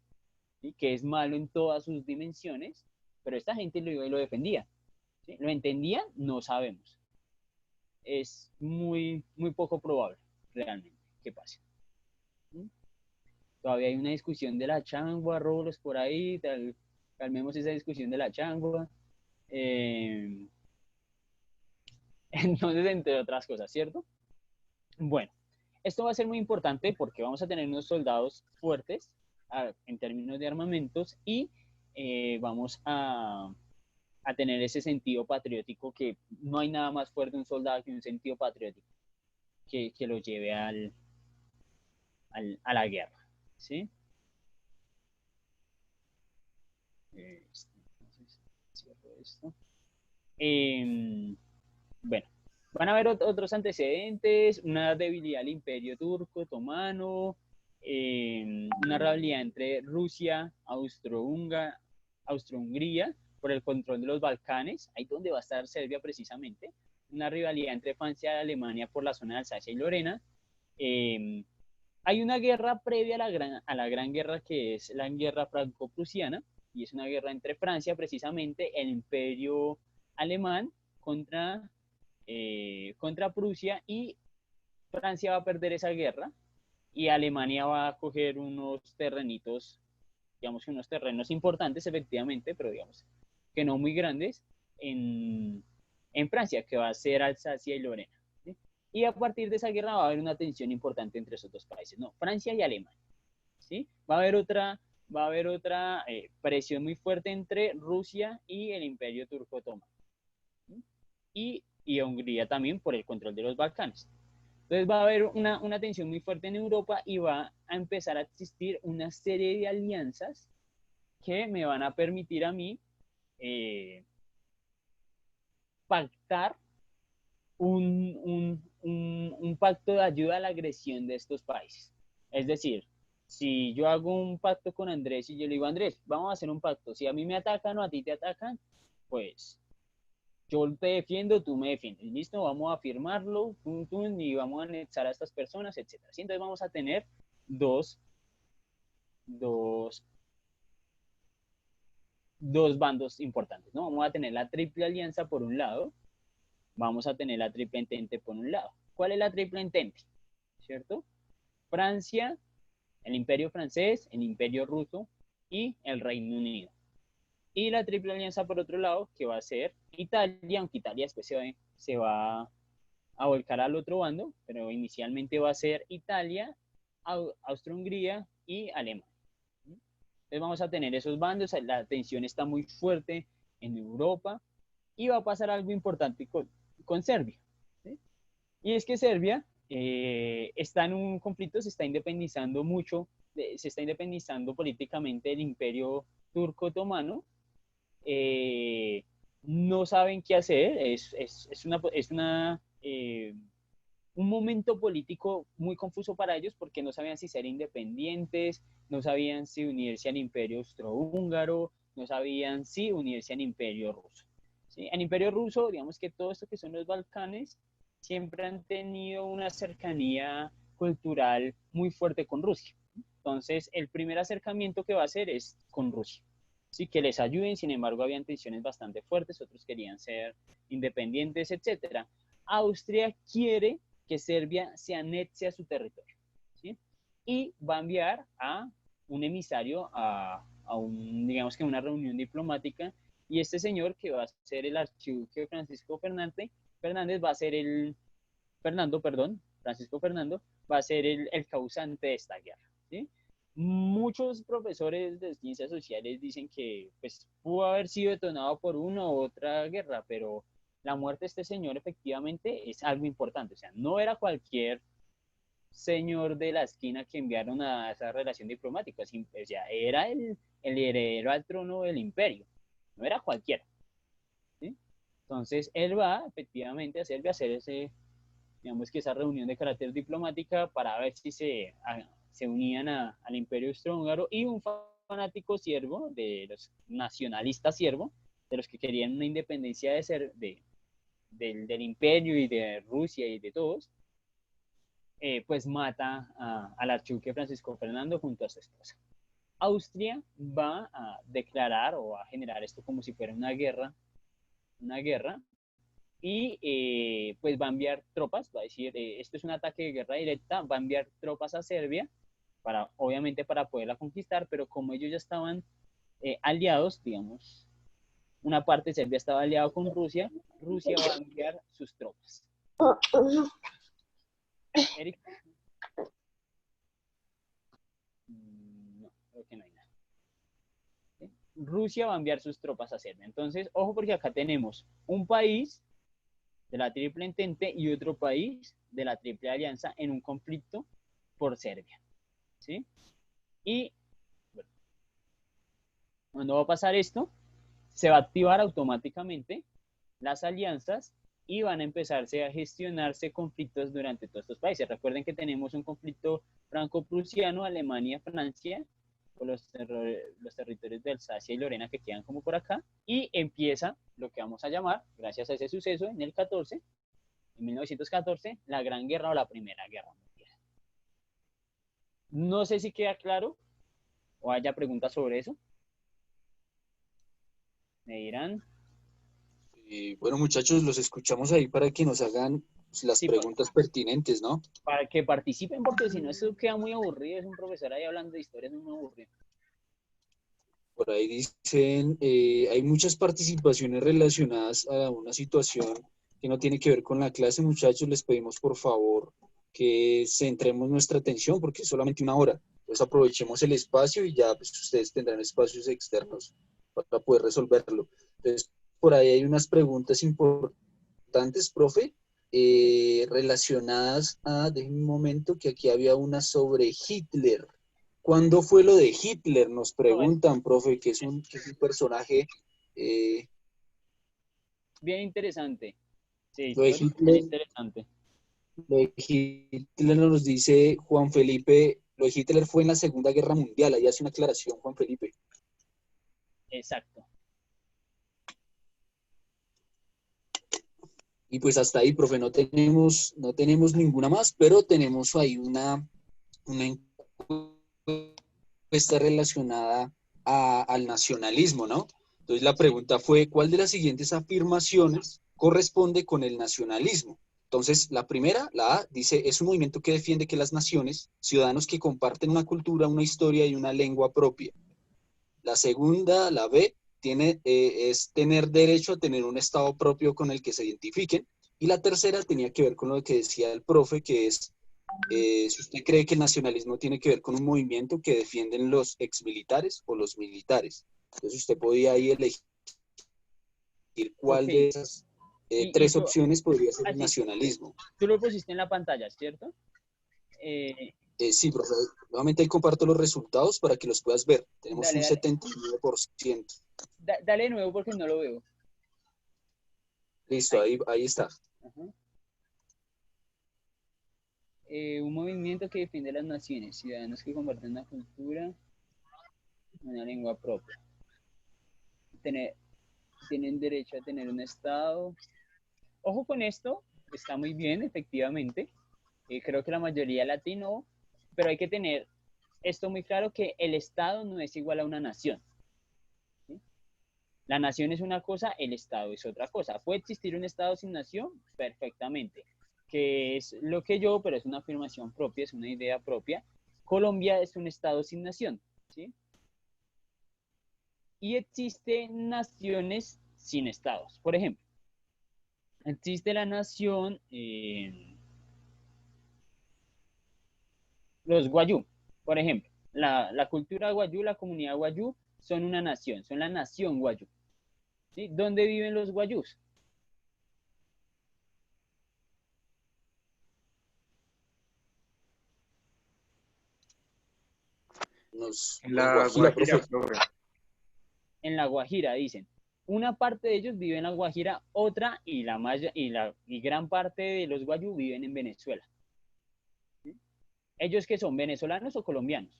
¿sí? Que es malo en todas sus dimensiones, pero esta gente lo iba y lo defendía. ¿Sí? ¿Lo entendían? No sabemos. Es muy, muy poco probable, realmente, que pase. ¿Sí? Todavía hay una discusión de la changua, rolos por ahí, calmemos esa discusión de la changua. Entonces, entre otras cosas, ¿cierto? Bueno, esto va a ser muy importante porque vamos a tener unos soldados fuertes en términos de armamentos y vamos a tener ese sentido patriótico que no hay nada más fuerte un soldado que un sentido patriótico que lo lleve a la guerra, ¿sí? Entonces, cierro esto. Bueno, van a haber otros antecedentes, una debilidad del Imperio Turco Otomano, una rivalidad entre Rusia, Austro-Hungría por el control de los Balcanes, ahí donde va a estar Serbia precisamente, una rivalidad entre Francia y Alemania por la zona de Alsacia y Lorena. Hay una guerra previa a la gran guerra que es la guerra franco-prusiana, y es una guerra entre Francia, precisamente, el Imperio alemán contra Prusia, y Francia va a perder esa guerra y Alemania va a coger unos terrenitos, digamos que unos terrenos importantes efectivamente, pero digamos que no muy grandes en Francia, que va a ser Alsacia y Lorena. ¿Sí? Y a partir de esa guerra va a haber una tensión importante entre esos dos países, ¿no? Francia y Alemania. ¿Sí? Va a haber otra presión muy fuerte entre Rusia y el Imperio Turco Otomano. Y Hungría también por el control de los Balcanes. Entonces va a haber una tensión muy fuerte en Europa y va a empezar a existir una serie de alianzas que me van a permitir a mí pactar un pacto de ayuda a la agresión de estos países. Es decir, si yo hago un pacto con Andrés y yo le digo, Andrés, vamos a hacer un pacto, si a mí me atacan o a ti te atacan, pues yo te defiendo, tú me defiendes, listo, vamos a firmarlo, y vamos a anexar a estas personas, etc. Entonces vamos a tener dos bandos importantes, ¿no? Vamos a tener la triple alianza por un lado, vamos a tener la triple entente por un lado. ¿Cuál es la triple entente? ¿Cierto? Francia, el Imperio francés, el Imperio ruso y el Reino Unido. Y la triple alianza por otro lado, que va a ser Italia, aunque Italia después se va a volcar al otro bando, pero inicialmente va a ser Italia, Austria-Hungría y Alemania. Entonces vamos a tener esos bandos, la tensión está muy fuerte en Europa y va a pasar algo importante con Serbia. ¿Sí? Y es que Serbia está en un conflicto, se está independizando mucho, se está independizando políticamente del Imperio Turco Otomano. No saben qué hacer, un momento político muy confuso para ellos porque no sabían si ser independientes, no sabían si unirse al Imperio Austrohúngaro, no sabían si unirse al Imperio Ruso. ¿Sí? El Imperio Ruso, digamos que todo esto que son los Balcanes, siempre han tenido una cercanía cultural muy fuerte con Rusia. Entonces, el primer acercamiento que va a hacer es con Rusia. Sí, que les ayuden, sin embargo, habían tensiones bastante fuertes, otros querían ser independientes, etc. Austria quiere que Serbia se anexe a su territorio, ¿sí? Y va a enviar a un emisario digamos que una reunión diplomática, y este señor, que va a ser el archiduque Francisco Fernández, va a ser Francisco Fernando, va a ser el causante de esta guerra, ¿sí? Muchos profesores de ciencias sociales dicen que pues, pudo haber sido detonado por una u otra guerra, pero la muerte de este señor efectivamente es algo importante. O sea, no era cualquier señor de la esquina que enviaron a esa relación diplomática, o sea, era el heredero al trono del imperio, no era cualquiera. ¿Sí? Entonces, él va efectivamente a Serbia a hacer digamos que esa reunión de carácter diplomática para ver si se unían al Imperio Austrohúngaro, y un fanático siervo, de los nacionalistas siervos, de los que querían una independencia del imperio y de Rusia y de todos, pues mata al archiduque Francisco Fernando junto a su esposa. Austria va a declarar o a generar esto como si fuera una guerra, y pues va a enviar tropas, va a decir, esto es un ataque de guerra directa, va a enviar tropas a Serbia, obviamente para poderla conquistar, pero como ellos ya estaban aliados, digamos, una parte de Serbia estaba aliado con Rusia, Rusia va a enviar sus tropas. Eric. No, creo que no hay nada. ¿Sí? Rusia va a enviar sus tropas a Serbia. Entonces, ojo, porque acá tenemos un país de la Triple Entente y otro país de la Triple Alianza en un conflicto por Serbia. ¿Sí? Y bueno, cuando va a pasar esto, se va a activar automáticamente las alianzas y van a empezarse a gestionarse conflictos durante todos estos países. Recuerden que tenemos un conflicto franco-prusiano, Alemania-Francia, por los territorios de Alsacia y Lorena que quedan como por acá, y empieza lo que vamos a llamar, gracias a ese suceso, en 1914, la Gran Guerra o la Primera Guerra Mundial. No sé si queda claro o haya preguntas sobre eso. Me dirán. Bueno, muchachos, los escuchamos ahí para que nos hagan las preguntas pertinentes, ¿no? Para que participen, porque si no, eso queda muy aburrido. Es un profesor ahí hablando de historias, es muy aburrido. Por ahí dicen, hay muchas participaciones relacionadas a una situación que no tiene que ver con la clase. Muchachos, les pedimos por favor que centremos nuestra atención porque es solamente una hora. Entonces aprovechemos el espacio y ya pues, ustedes tendrán espacios externos para poder resolverlo. Entonces, por ahí hay unas preguntas importantes, profe, relacionadas a, de un momento, que aquí había una sobre Hitler. ¿Cuándo fue lo de Hitler? Nos preguntan, profe, que es un personaje... bien interesante. Sí, lo de Hitler, bien interesante. Lo de Hitler nos dice Juan Felipe, lo de Hitler fue en la Segunda Guerra Mundial, ahí hace una aclaración Juan Felipe. Exacto. Y pues hasta ahí, profe, no tenemos ninguna más, pero tenemos ahí una encuesta relacionada al nacionalismo, ¿no? Entonces la pregunta fue, ¿cuál de las siguientes afirmaciones corresponde con el nacionalismo? Entonces, la primera, la A, dice, es un movimiento que defiende que las naciones, ciudadanos que comparten una cultura, una historia y una lengua propia. La segunda, la B, es tener derecho a tener un estado propio con el que se identifiquen. Y la tercera tenía que ver con lo que decía el profe, que es, si usted cree que el nacionalismo tiene que ver con un movimiento que defienden los exmilitares o los militares. Entonces usted podía ahí elegir cuál de esas tres opciones podría ser el nacionalismo. Tú lo pusiste en la pantalla, ¿cierto? Sí, profe. Nuevamente ahí comparto los resultados para que los puedas ver. Tenemos un 79%. Dale de nuevo porque no lo veo. Listo, ahí está. Un movimiento que defiende las naciones, ciudadanos que comparten una cultura, una lengua propia. Tienen derecho a tener un estado. Ojo con esto, está muy bien, efectivamente. Creo que la mayoría latino, pero hay que tener esto muy claro, que el estado no es igual a una nación. ¿Sí? La nación es una cosa, el estado es otra cosa. ¿Puede existir un estado sin nación? Perfectamente. Que es lo que pero es una afirmación propia, es una idea propia. Colombia es un estado sin nación, ¿sí? Y existen naciones sin estados. Por ejemplo, existe la nación, los guayú, por ejemplo. La cultura guayú, la comunidad guayú, son una nación, son la nación guayú. ¿Sí? ¿Dónde viven los guayús? En la Guajira, en La Guajira, dicen. una parte de ellos vive en La Guajira, otra y gran parte de los guayú viven en Venezuela. ¿Sí? ¿Ellos que son venezolanos o colombianos?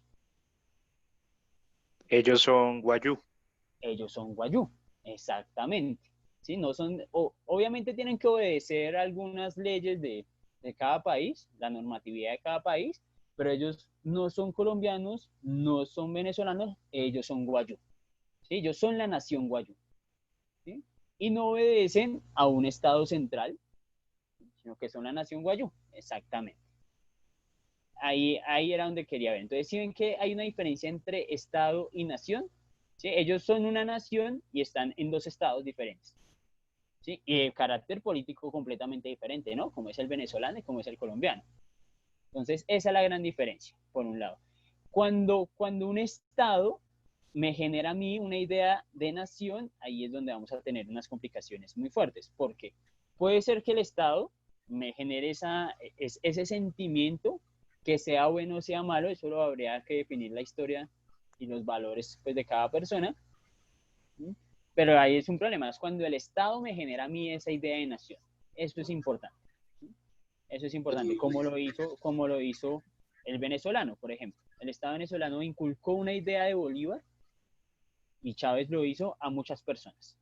Ellos son guayú. Ellos son guayú, exactamente. ¿Sí? No son, obviamente tienen que obedecer algunas leyes de cada país, la normatividad de cada país, pero ellos no son colombianos, no son venezolanos, ellos son guayú. ¿Sí? Ellos son la nación guayú. ¿Sí? Y no obedecen a un estado central, sino que son la nación guayú, exactamente. Ahí era donde quería ver. Entonces, ¿sí ven que hay una diferencia entre estado y nación? ¿Sí? Ellos son una nación y están en dos estados diferentes. ¿Sí? Y de carácter político completamente diferente, ¿no? Como es el venezolano y como es el colombiano. Entonces, esa es la gran diferencia, por un lado. Cuando un estado me genera a mí una idea de nación, ahí es donde vamos a tener unas complicaciones muy fuertes, porque puede ser que el estado me genere ese sentimiento, que sea bueno o sea malo, eso lo habría que definir la historia y los valores pues, de cada persona. ¿Sí? Pero ahí es un problema, es cuando el Estado me genera a mí esa idea de nación. Eso es importante. ¿Sí? Eso es importante, como lo hizo el venezolano, por ejemplo. El Estado venezolano inculcó una idea de Bolívar y Chávez lo hizo a muchas personas.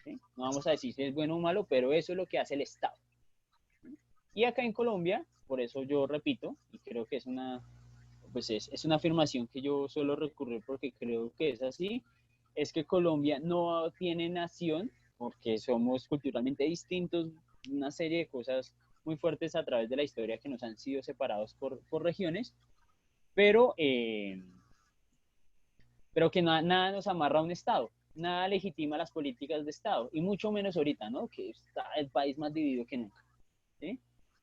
¿Sí? No vamos a decir si es bueno o malo, pero eso es lo que hace el Estado. ¿Sí? Y acá en Colombia, por eso yo repito, y creo que es una afirmación que yo suelo recurrir porque creo que es así, es que Colombia no tiene nación porque somos culturalmente distintos, una serie de cosas muy fuertes a través de la historia que nos han sido separados por regiones, pero que nada nos amarra a un Estado, nada legitima las políticas de Estado, y mucho menos ahorita, ¿no? Que está el país más dividido que nunca, ¿sí?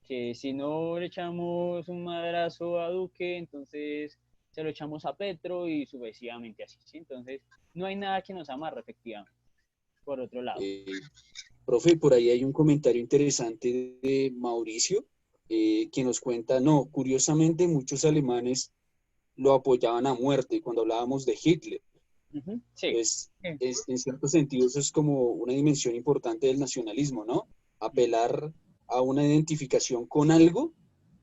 Que si no le echamos un madrazo a Duque, entonces se lo echamos a Petro y sucesivamente así, ¿sí? Entonces, no hay nada que nos amarre, efectivamente, por otro lado. Profe, por ahí hay un comentario interesante de Mauricio que nos cuenta, no, curiosamente muchos alemanes lo apoyaban a muerte cuando hablábamos de Hitler. Sí. Entonces, en cierto sentido, eso es como una dimensión importante del nacionalismo, ¿no? Apelar a una identificación con algo,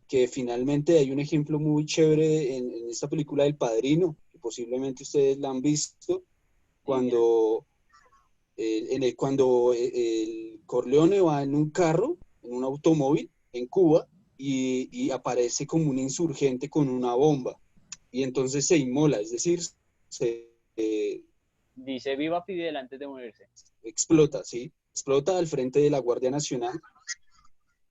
que finalmente hay un ejemplo muy chévere en esta película del Padrino, que posiblemente ustedes la han visto, cuando el Corleone va en un carro, en un automóvil, en Cuba, y aparece como un insurgente con una bomba, y entonces se inmola, es decir, dice viva Fidel antes de morirse. Explota, ¿sí? Explota al frente de la Guardia Nacional.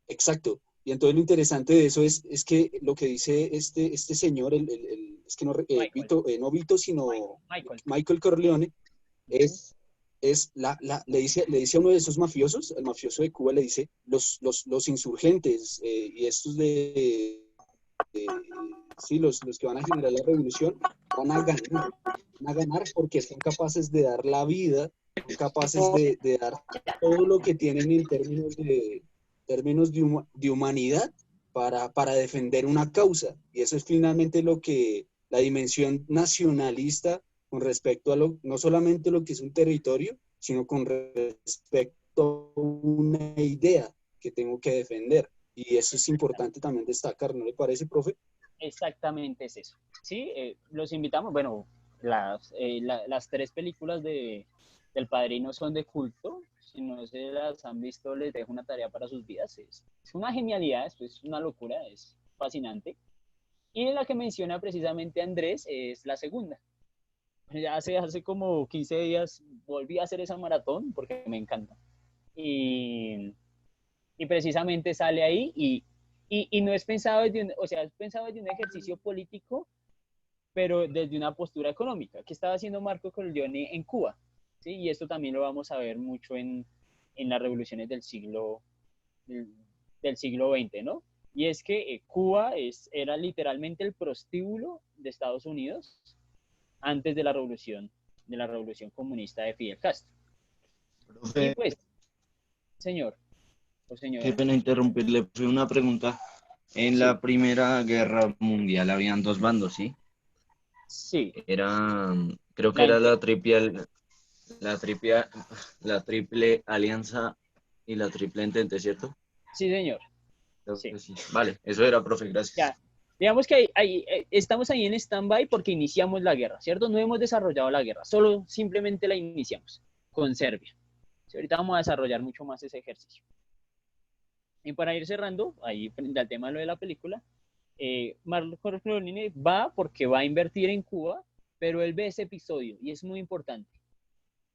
Exacto. Y entonces lo interesante de eso es que lo que dice este señor, es que no, no Vito, sino Michael Corleone, le dice a uno de esos mafiosos, el mafioso de Cuba le dice, los insurgentes y estos sí, los que van a generar la revolución, van a ganar porque son capaces de dar la vida, son capaces de dar todo lo que tienen en términos de humanidad para defender una causa. Y eso es finalmente la dimensión nacionalista con respecto a no solamente lo que es un territorio, sino con respecto a una idea que tengo que defender. Y eso es importante también destacar, ¿no le parece, profe? Exactamente es eso. Sí, los invitamos, bueno, las 3 películas del Padrino son de culto. Si no se las han visto, les dejo una tarea para sus vidas. Es una genialidad, esto es una locura, es fascinante. Y la que menciona precisamente Andrés es la segunda. Ya hace como 15 días volví a hacer esa maratón porque me encanta. Y precisamente sale ahí y no es pensado es pensado desde un ejercicio político, pero desde una postura económica, que estaba haciendo Marco Corleone en Cuba, ¿sí? Y esto también lo vamos a ver mucho en las revoluciones del siglo XX, ¿no? Y es que Cuba era literalmente el prostíbulo de Estados Unidos antes de la revolución comunista de Fidel Castro. Profe, y pues, señor, o señora. qué pena interrumpirle, fue una pregunta. En la Primera Guerra Mundial habían 2 bandos, ¿sí? Sí. Creo que era la triple La triple, la triple alianza y la triple entente, ¿cierto? Sí, señor. Creo Sí. que sí. Vale, eso era, profe, gracias. Ya. Digamos que estamos ahí en stand-by porque iniciamos la guerra, ¿cierto? No hemos desarrollado la guerra, solo simplemente la iniciamos con Serbia. Sí, ahorita vamos a desarrollar mucho más ese ejercicio. Y para ir cerrando, ahí frente al tema de lo de la película, Marco Clooney va porque va a invertir en Cuba, pero él ve ese episodio y es muy importante.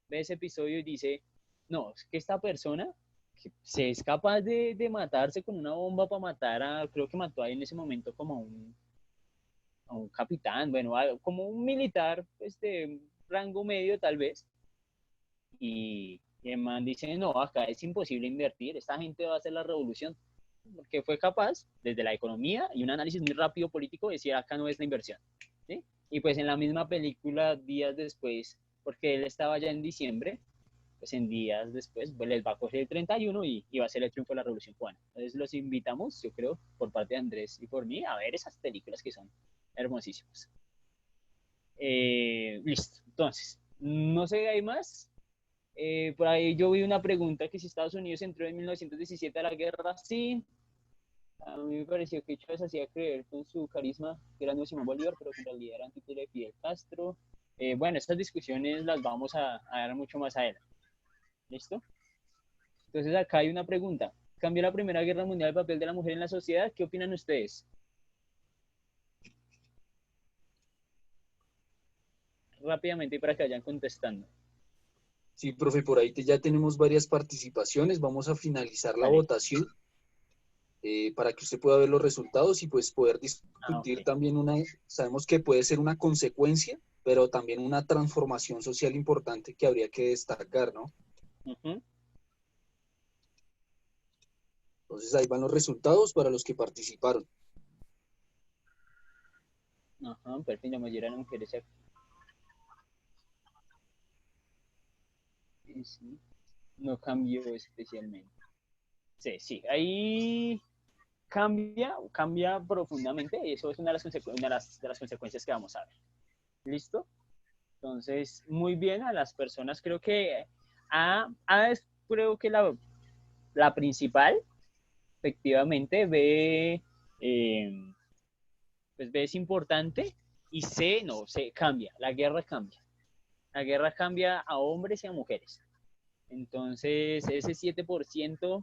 Ve ese episodio y dice, no, es que esta persona que se es capaz de matarse con una bomba para matar a, creo que mató ahí en ese momento como a un capitán, bueno, como un militar pues, de rango medio tal vez. Y el man dice, no, acá es imposible invertir, esta gente va a hacer la revolución, porque fue capaz, desde la economía y un análisis muy rápido político, de decir, acá no es la inversión. ¿Sí? Y pues en la misma película, días después, porque él estaba ya en diciembre, pues en días después pues, les va a coger el 31 y va a ser el triunfo de la Revolución Cubana. Entonces los invitamos, yo creo, por parte de Andrés y por mí, a ver esas películas que son hermosísimas. Listo, entonces, no sé, hay más. Por ahí yo vi una pregunta que si Estados Unidos entró en 1917 a la guerra, sí. A mí me pareció que Chávez hacía creer con su carisma que era nuevo Simón Bolívar, pero que en realidad era antípoda de Fidel Castro. Bueno, estas discusiones las vamos a dar mucho más adelante. ¿Listo? Entonces acá hay una pregunta. ¿Cambió la Primera Guerra Mundial el papel de la mujer en la sociedad? ¿Qué opinan ustedes? Rápidamente para que vayan contestando. Sí, profe, por ahí ya tenemos varias participaciones. Vamos a finalizar la Vale. votación para que usted pueda ver los resultados y pues poder discutir Okay. también sabemos que puede ser una consecuencia, pero también una transformación social importante que habría que destacar, ¿no? Entonces ahí van los resultados para los que participaron. Perfecto, la mayoría de las mujeres sí, no cambió especialmente. Sí, sí, ahí cambia profundamente y eso es una de las consecuencias que vamos a ver. ¿Listo? Entonces, muy bien a las personas, creo que es creo que la principal, efectivamente, pues B es importante y C, no, C cambia, la guerra cambia. La guerra cambia a hombres y a mujeres. Entonces, ese 7%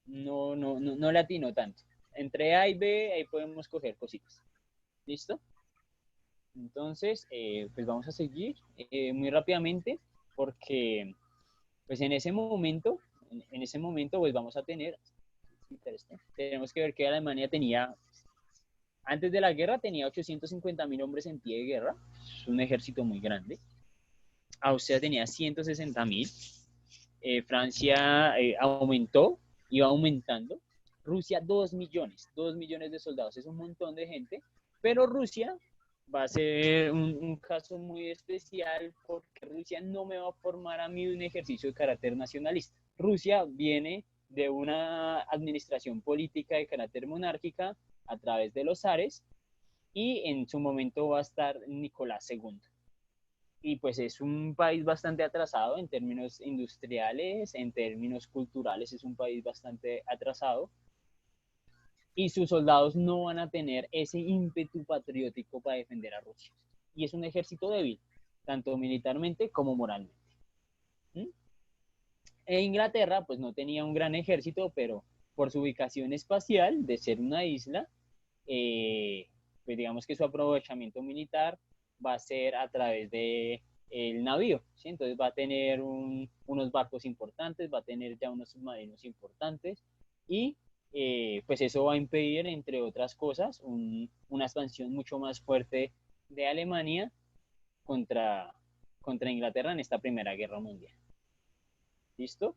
no latino tanto. Entre A y B, ahí podemos coger cositas. ¿Listo? Entonces, pues vamos a seguir muy rápidamente porque pues en ese momento pues vamos a tener, tenemos que ver que Alemania tenía, antes de la guerra tenía 850.000 hombres en pie de guerra, es un ejército muy grande. Austria tenía 160.000, Francia iba aumentando, Rusia 2 millones de soldados, es un montón de gente, pero Rusia va a ser un caso muy especial porque Rusia no me va a formar a mí un ejercicio de carácter nacionalista. Rusia viene de una administración política de carácter monárquica a través de los zares y en su momento va a estar Nicolás II. Y pues es un país bastante atrasado en términos industriales, en términos culturales es un país bastante atrasado y sus soldados no van a tener ese ímpetu patriótico para defender a Rusia. Y es un ejército débil, tanto militarmente como moralmente. E Inglaterra pues no tenía un gran ejército, pero por su ubicación espacial, de ser una isla, pues digamos que su aprovechamiento militar va a ser a través de el navío, ¿sí? Entonces va a tener unos barcos importantes, va a tener ya unos submarinos importantes y pues eso va a impedir, entre otras cosas, una expansión mucho más fuerte de Alemania contra Inglaterra en esta Primera Guerra Mundial. ¿Listo?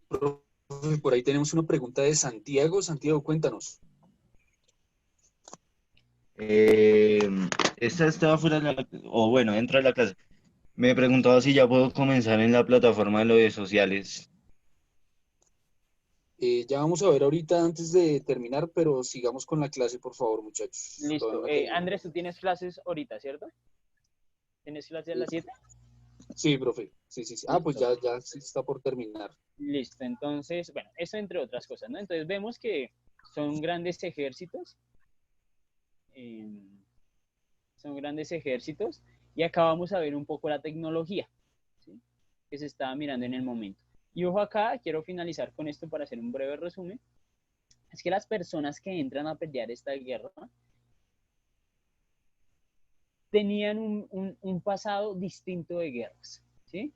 Profe, por ahí tenemos una pregunta de Santiago. Santiago, cuéntanos. Esta estaba fuera de la, o bueno, dentro de la clase. Me preguntaba si ya puedo comenzar en la plataforma de redes sociales. Ya vamos a ver ahorita antes de terminar, pero sigamos con la clase, por favor, muchachos. Listo. Todavía no termino. Andrés, tú tienes clases ahorita, ¿cierto? ¿Tienes clase a las 7? Sí, profe. Sí, sí, sí. Ah, pues ya sí está por terminar. Listo, entonces, bueno, eso entre otras cosas, ¿no? Entonces vemos que son grandes ejércitos, eh, y acá vamos a ver un poco la tecnología, ¿sí? Que se estaba mirando en el momento. Y ojo acá, quiero finalizar con esto para hacer un breve resumen, es que las personas que entran a pelear esta guerra tenían un pasado distinto de guerras, ¿sí?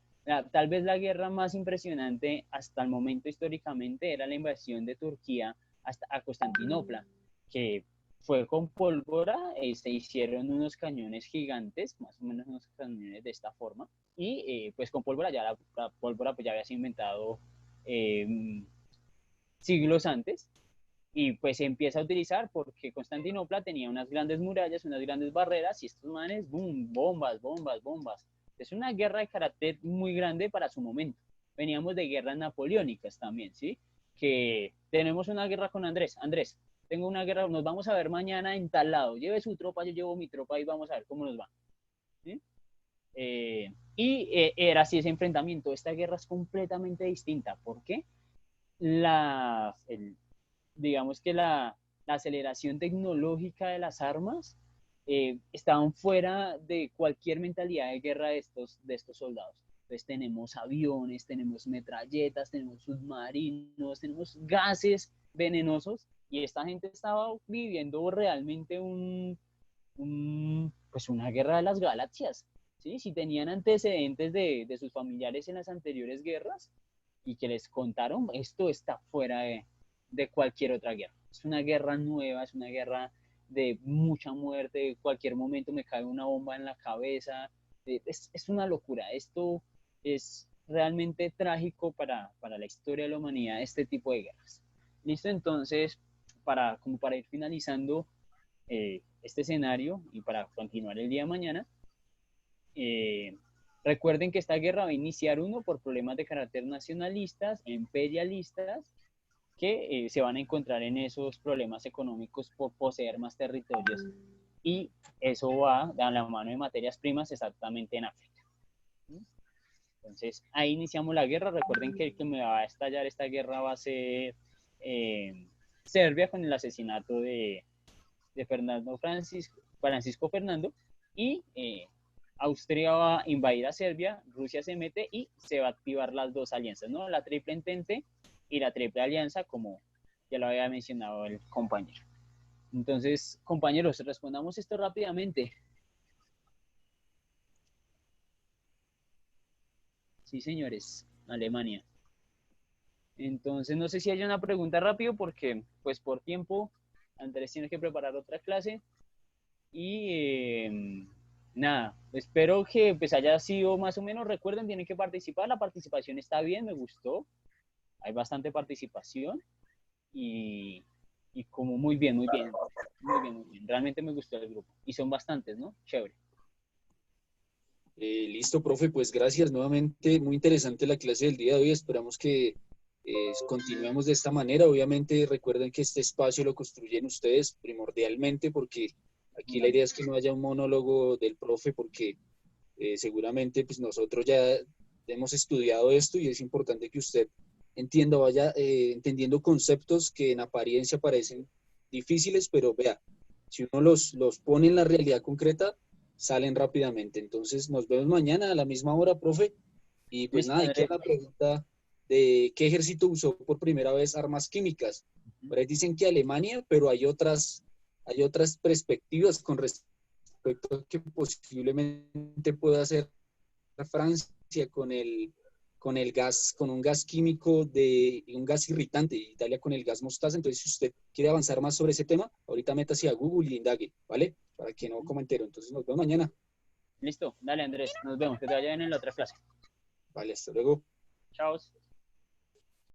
Tal vez la guerra más impresionante hasta el momento históricamente era la invasión de Turquía hasta a Constantinopla, que fue con pólvora, se hicieron unos cañones gigantes, más o menos unos cañones de esta forma, y pues con pólvora ya la pólvora pues ya había sido inventado siglos antes, y pues se empieza a utilizar porque Constantinopla tenía unas grandes murallas, unas grandes barreras, y estos manes, boom, bombas, bombas, bombas. Es una guerra de carácter muy grande para su momento. Veníamos de guerras napoleónicas también, ¿sí? Que tenemos una guerra con Andrés. Andrés, tengo una guerra, nos vamos a ver mañana en tal lado. Lleve su tropa, yo llevo mi tropa y vamos a ver cómo nos va. ¿Sí? Era así ese enfrentamiento. Esta guerra es completamente distinta. ¿Por qué? Digamos que la aceleración tecnológica de las armas estaban fuera de cualquier mentalidad de guerra de estos soldados. Entonces tenemos aviones, tenemos metralletas, tenemos submarinos, tenemos gases venenosos, y esta gente estaba viviendo realmente pues una guerra de las galaxias, ¿sí? Si tenían antecedentes de sus familiares en las anteriores guerras y que les contaron, esto está fuera de cualquier otra guerra. Es una guerra nueva, es una guerra de mucha muerte, en cualquier momento me cae una bomba en la cabeza, es una locura. Esto es realmente trágico para la historia de la humanidad, este tipo de guerras. Listo, entonces, como para ir finalizando este escenario y para continuar el día de mañana, eh, recuerden que esta guerra va a iniciar por problemas de carácter nacionalistas, imperialistas, que se van a encontrar en esos problemas económicos por poseer más territorios. Y eso va a la mano de materias primas exactamente en África. Entonces, ahí iniciamos la guerra. Recuerden que el que me va a estallar esta guerra va a ser Serbia, con el asesinato de Francisco Fernando, y Austria va a invadir a Serbia, Rusia se mete y se va a activar las dos alianzas, ¿no? La triple entente y la triple alianza, como ya lo había mencionado el compañero. Entonces, compañeros, respondamos esto rápidamente. Sí, señores, Alemania. Entonces, no sé si hay una pregunta rápido porque, pues por tiempo, Andrés tiene que preparar otra clase. Y nada, espero que pues haya sido más o menos. Recuerden, tienen que participar. La participación está bien, me gustó. Hay bastante participación y como muy bien, muy bien, muy bien, muy bien. Realmente me gustó el grupo. Y son bastantes, ¿no? Chévere. Listo, profe, pues gracias nuevamente. Muy interesante la clase del día de hoy. Esperamos que continuemos de esta manera. Obviamente recuerden que este espacio lo construyen ustedes primordialmente, porque aquí la idea es que no haya un monólogo del profe, porque seguramente pues nosotros ya hemos estudiado esto y es importante que usted entienda, vaya entendiendo conceptos que en apariencia parecen difíciles, pero vea, si uno los pone en la realidad concreta, salen rápidamente. Entonces nos vemos mañana a la misma hora, profe. Y pues Listo, nada, hay que la pregunta de qué ejército usó por primera vez armas químicas. Por ahí dicen que Alemania, pero hay otras perspectivas con respecto a que posiblemente pueda ser Francia con el gas, con un gas químico un gas irritante, Italia con el gas mostaza. Entonces, si usted quiere avanzar más sobre ese tema, ahorita métase a Google y indague, ¿vale? Para que no coma entero. Entonces, nos vemos mañana. Listo, dale Andrés, nos vemos, que te vaya bien en la otra clase. Vale, hasta luego. Chao.